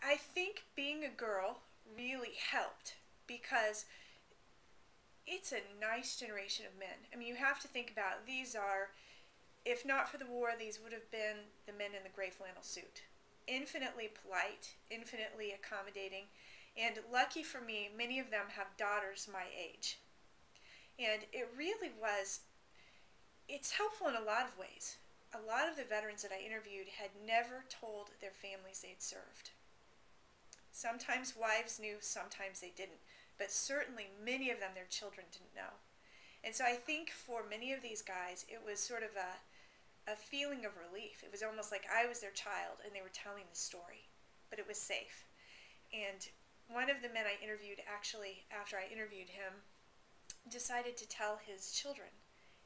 I think being a girl really helped because it's a nice generation of men. I mean, you have to think about these are, if not for the war, these would have been the men in the gray flannel suit. Infinitely polite, infinitely accommodating, and lucky for me, many of them have daughters my age. And it really was, it's helpful in a lot of ways. A lot of the veterans that I interviewed had never told their families they'd served. Sometimes wives knew, sometimes they didn't, but certainly many of them, their children didn't know. And so I think for many of these guys, it was sort of a feeling of relief. It was almost like I was their child and they were telling the story, but it was safe. And one of the men I interviewed, actually, after I interviewed him, decided to tell his children.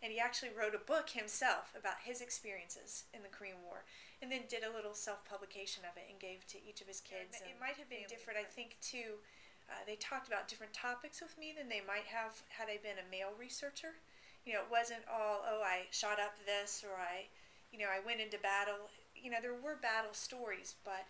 And he actually wrote a book himself about his experiences in the Korean War, and then did a little self-publication of it and gave to each of his kids. And it might have been different, I think, too. They talked about different topics with me than they might have had I been a male researcher. You know, it wasn't all, oh, I shot up this, or I went into battle. You know, there were battle stories, but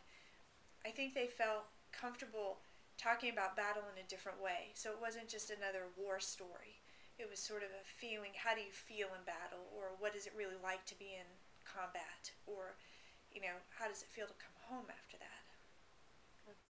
I think they felt comfortable talking about battle in a different way. So it wasn't just another war story. It was sort of a feeling, how do you feel in battle, or what is it really like to be in combat, or, you know, how does it feel to come home after that?